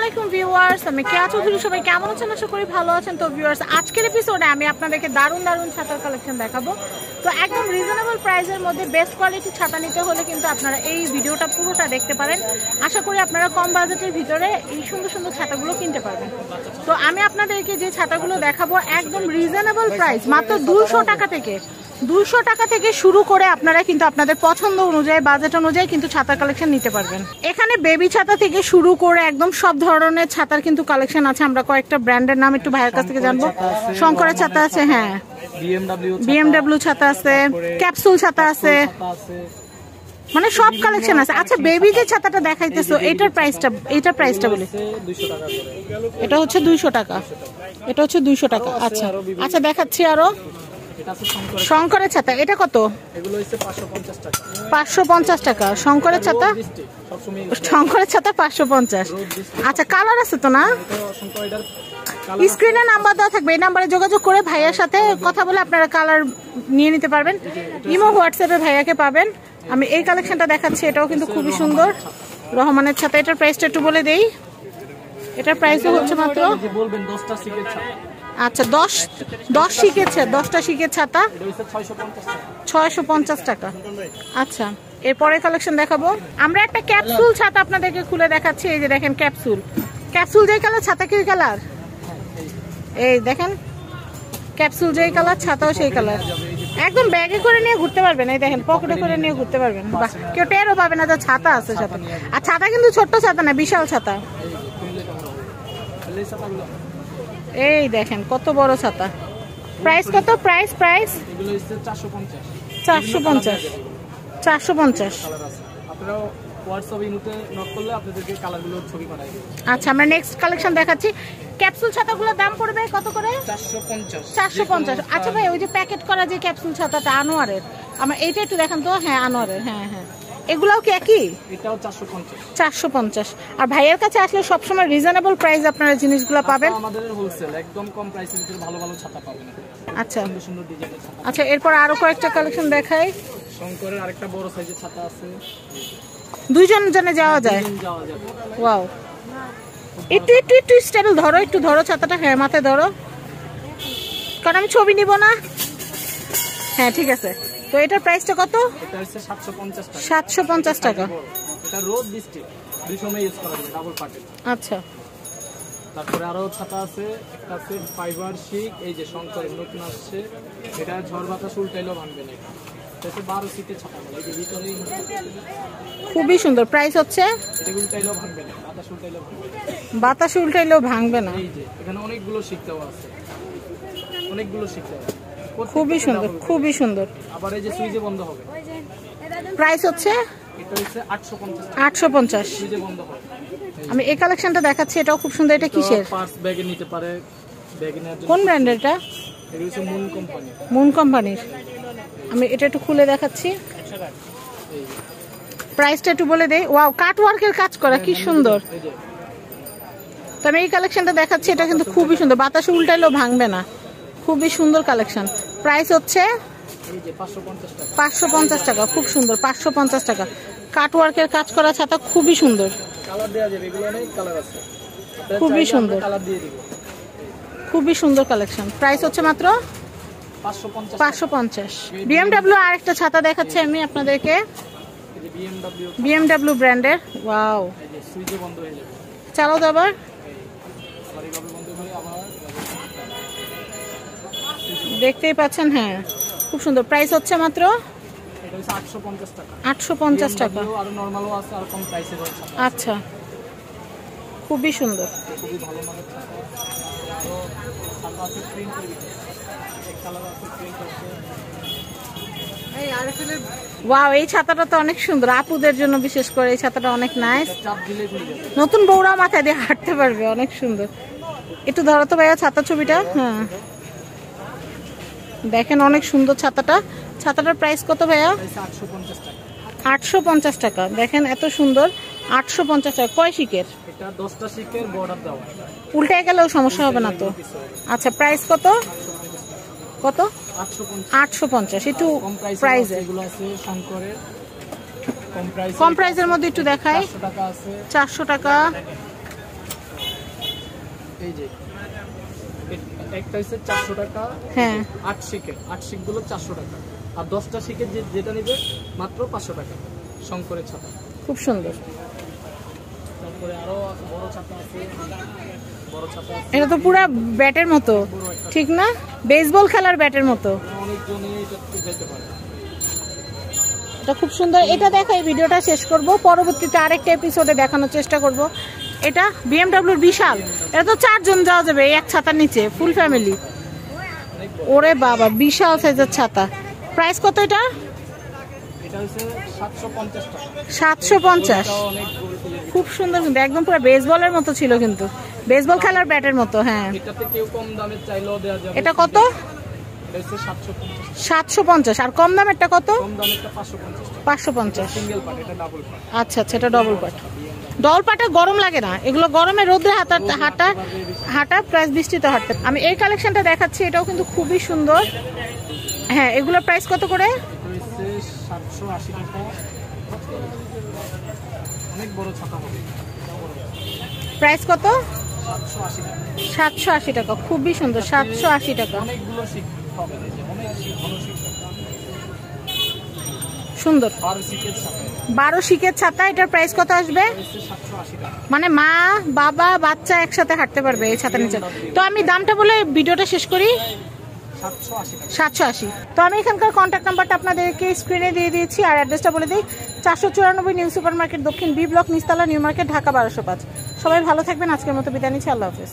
আলাইকুম ভিউয়ার্স, আমি কেয়া চৌধুরী। সবাই কেমন আছেন? আশা করি ভালো আছেন। তো ভিউয়ার্স, আজকের এপিসোডে আমি আপনাদেরকে দারুণ দারুণ ছাতার কালেকশন দেখাবো। তো একদম রিজনেবল প্রাইসের মধ্যে বেস্ট কোয়ালিটির ছাতা নিতে হলে কিন্তু আপনারা এই ভিডিওটা পুরোটা দেখতে পারেন। আশা করি আপনারা কম বাজেটের ভিতরে এই সুন্দর সুন্দর ছাতাগুলো কিনতে পারবেন। তো আমি আপনাদেরকে যে ছাতাগুলো দেখাবো একদম রিজনেবল প্রাইস, মাত্র 200 টাকা থেকে 200 টাকা থেকে শুরু করে আপনারা কিন্তু আপনাদের পছন্দ অনুযায়ী, বাজেট অনুযায়ী কিন্তু ছাতার কালেকশন নিতে পারবেন। এখানে বেবি ছাতা থেকে শুরু করে একদম সব ধরনের ছাতার কিন্তু কালেকশন আছে। আমরা কয়েকটা ব্র্যান্ডের নাম একটু ভাইয়ের কাছ থেকে জানবো। শঙ্করের ছাতা আছে, হ্যাঁ, বিএমডব্লিউ ছাতা আছে, ক্যাপসুল ছাতা আছে, মানে সব কালেকশন আছে। আচ্ছা, বেবি যে ছাতাটা দেখাইতেছো এটার প্রাইসটা বলি। এটা হচ্ছে 200 টাকা, এটা হচ্ছে 200 টাকা। আচ্ছা আচ্ছা, দেখাচ্ছি আরো শঙ্করের ছাতা। এটা কত? 550 টাকা শঙ্করের ছাতা। শঙ্করের ছাতা 550। আচ্ছা, কালার আছে তো না? স্ক্রিনে নাম্বার দেওয়া থাকবে, এই নাম্বারে যোগাযোগ করে ভাইয়ার সাথে কথা বলে আপনারা কালার নিয়ে নিতে পারবেন। ইমো হোয়াটসঅ্যাপে ভাইয়াকে পাবেন। আমি এই কালেকশনটা দেখাচ্ছি, এটাও কিন্তু খুবই সুন্দর, রহমানের ছাতা। এটার প্রাইসটা একটু বলে দেই। এটার প্রাইসও হচ্ছে মাত্র, আচ্ছা 10টা শিকের ছাতা 650 টাকা। আচ্ছা, এরপরে কালেকশন দেখাবো। আমরা একটা ক্যাপসুল ছাতা আপনাদেরকে খুলে দেখাচ্ছি। এই যে দেখেন, ক্যাপসুল যে কালার, ছাতা কি কালার? এই দেখেন, ক্যাপসুল যে কালার, ছাতাও সেই কালার। একদম ব্যাগে করে নিয়ে ঘুরতে পারবেন। এই দেখেন, পকেটে করে নিয়ে ঘুরতে পারবেন। বাহ, কেউ টেরও পাবে না যে ছাতা আছে সাথে। আর ছাতা কিন্তু ছোট্ট ছাতা না, বিশাল ছাতা। এই দেখেন কত বড় ছাতা। প্রাইস কত? প্রাইস 450। আচ্ছা, আমরা নেক্সট কালেকশন দেখাচ্ছি। ক্যাপসুল ছাতাগুলোর দাম পড়বে কত করে? 450। আচ্ছা ভাই, ওই যে প্যাকেট করা যে ক্যাপসুল ছাতাটা আনোয়ারের, আমার এইটা একটু দেখান তো। হ্যাঁ, আনোয়ারের। হ্যাঁ হ্যাঁ, এগুলাও কি একই? এটাও 450। আর ভাইয়ের কাছে আসলে সবসময় রিজনেবল প্রাইস আপনারা জিনিসগুলো পাবেন। আমাদের হোলসেল একদম কম প্রাইসের ভিতরে ভালো ভালো ছাতা পাবেন। আচ্ছা সুন্দর সুন্দর ডিজাইনের ছাতা। আচ্ছা, এরপর আরো কয়েকটা কালেকশন দেখাই। শঙ্করের আরেকটা বড় সাইজের ছাতা আছে, দুইজনে যাওয়া যায়। ওয়াও, একটু স্টেবল ধরো, একটু ধরো ছাতাটা। হ্যাঁ, মাথায় ধরো, কারণ আমি ছবি নিব না। হ্যাঁ, ঠিক আছে। তো এটার প্রাইসটা কত? এটা হচ্ছে 750 টাকা। 750 টাকা। এটা রোদ বৃষ্টি দুই সময় ইউজ করা যাবে, ডাবল পার্টের। আচ্ছা, তারপরে আরো ছাতা আছে, একটা আছে ফাইবার শিক, এই যে শঙ্করের নতুন আসছে। এটা ঝড় বাতাস উল্টাইলেও ভাঙবে না। এটা 12 সিটের ছাতা, এই যে ভিতরেই খুবই সুন্দর। প্রাইস হচ্ছে, এটা উল্টাইলেও ভাঙবে না, বাতাস উল্টাইলেও ভাঙবে না। এই যে এখানে অনেকগুলো শিকটাও আছে, খুবই সুন্দর, খুবই সুন্দর। আবার এই যে সুইচে বন্ধ হবে। প্রাইস হচ্ছে, এটা হচ্ছে 850। 850 সুইচে বন্ধ হবে। আমি এই কালেকশনটা দেখাচ্ছি, এটাও খুব সুন্দর। এটা কিসের? পার্স ব্যাগে নিতে পারে, ব্যাগে নেওয়ার জন্য। কোন ব্র্যান্ডের এটা? এটা হচ্ছে মুন কোম্পানি। মুন কোম্পানির। আমি এটা একটু খুলে দেখাচ্ছি, প্রাইসটা একটু বলে দেই। ওয়াও, কাট ওয়ার্কের কাজ করা, কি সুন্দর। তো আমি এই কালেকশনটা দেখাচ্ছি, এটা কিন্তু খুবই সুন্দর, বাতাস উল্টাইলেও ভাঙবে না। খুবই সুন্দর কালেকশন। প্রাইস হচ্ছে 550 টাকা। খুব সুন্দর, 550 টাকা। কাট ওয়ার্কের কাজ করা ছাতা, খুবই সুন্দর। কালার দেয়া যাবে, এগুলো অনেক কালার আছে, খুবই সুন্দর, কালার দিয়ে দিব। খুবই সুন্দর কালেকশন। প্রাইস হচ্ছে মাত্র 550। বিএমডব্লিউ আরেকটা ছাতা দেখাচ্ছি আমি আপনাদেরকে, বিএমডব্লিউ ব্র্যান্ডের। ওয়াও, সুইচে বন্ধ হয়ে যাবে, চালাও তো আবার। দেখতেই পাচ্ছেন, হ্যাঁ, খুব সুন্দর। প্রাইস হচ্ছে মাত্র 850 টাকা। আর নরমালও আছে, আর কম প্রাইসের ছাতা। আচ্ছা, খুবই সুন্দর, খুবই ভালো মানের ছাতা। তো ছাতা আছে প্রিন্টের ভিতরে, এক কালার আছে, প্রিন্ট আছে। এই আরএফএল ওয়াও, এই ছাতাটা তো অনেক সুন্দর, আপুদের জন্য বিশেষ করে এই ছাতাটা অনেক নাইস। চাপ দিলে খুলে যাবে, নতুন বউরা মাথায় দিয়ে হাঁটতে পারবে, অনেক সুন্দর। একটু ধরো তো ভাইয়া ছাতা ছবিটা। হ্যাঁ, দেখেন অনেক সুন্দর ছাতাটা। ছাতাটার প্রাইস কত ভাইয়া? 850 টাকা। 850 টাকা। দেখেন এত সুন্দর, 850 টাকা। কয় শিকের? এটা 10টা শিকের, বর্ডার দেওয়া, উল্টে গেলেও সমস্যা হবে না তো? আচ্ছা, প্রাইস কত? কত? 850। একটু প্রাইস এগুলো আছে শঙ্করের, কম প্রাইসের মধ্যে একটু দেখাই। 400 টাকা আছে, 400 টাকা। এই যে একটা হচ্ছে 400 টাকা। হ্যাঁ 8 শিক গুলো 400 টাকা, আর 10টা শিকের যেটা নিবে মাত্র 500 টাকা শঙ্করের ছাতা। খুব সুন্দর। তারপরে আরো বড় ছাতা আছে, বড় ছাতা আছে। এটা তো পুরো ব্যাটের মতো, ঠিক না? বেসবল খেলার ব্যাটের মতো। অনেকজনই এটা যেতে পারে। এটা খুব সুন্দর। এটা দেখা এই ভিডিওটা শেষ করব, পরবর্তীতে আরেকটা এপিসোডে দেখানোর চেষ্টা করব। এটা বিএমডব্লিউর বিশাল, এটা তো 4 জন যাওয়া যাবে এই এক ছাতার নিচে, ফুল ফ্যামিলি। ওরে বাবা, বিশাল সাইজের ছাতা। প্রাইস কত এটা? এটা হচ্ছে 750 টাকা। 750। অনেক খুব সুন্দর, কিন্তু একদম পুরো বেসবলের মতো ছিল, কিন্তু বেসবল খেলার ব্যাটের মতো। হ্যাঁ এটাতে কেউ কম দামে চাইলেও দেওয়া যাবে। এটা কত? এটা হচ্ছে 750। 750। আর কম দামেরটা কত? কম দামেরটা 550 টাকা। 550। সিঙ্গেল পার্ট, এটা ডাবল পার্ট। আচ্ছা আচ্ছা, এটা ডবল পার্ট। ডবল পার্টে গরম লাগে না, এগুলো গরমে রোদে হাঁটা প্রাইস বৃষ্টিতে হাঁটতে। আমি এই কালেকশনটা দেখাচ্ছি, এটাও কিন্তু খুবই সুন্দর। হ্যাঁ, এগুলোর প্রাইস কত করে? এটা হচ্ছে 780 টাকা। অনেক বড় ছাতা হবে। প্রাইস কত? 780 টাকা। 780 টাকা। খুবই সুন্দর, 780 টাকা। অনেকগুলো শিক হবে, অনেক শিক, ভালো শিক। সুন্দর 12 শিকের ছাতা। 12 শিকের ছাতা। এটার প্রাইস কত আসবে? এটা হচ্ছে 780 টাকা। মানে মা বাবা বাচ্চা একসাথে হাঁটতে পারবে এই ছাতার নিচে। তো আমি দামটা বলে ভিডিওটা শেষ করি। 780 টাকা। 780। তো আমি এখানকার কন্ট্যাক্ট নাম্বারটা আপনাদেরকে স্ক্রিনে দিয়ে দিয়েছি, আর অ্যাড্রেসটা বলে দিই। 494 নিউ সুপার মার্কেট, দক্ষিণ বি ব্লক, নিচতলা, নিউ মার্কেট, ঢাকা 1205। সবাই ভালো থাকবেন। আজকের মতো বিদায় নিচ্ছি। আল্লাহ হাফেজ।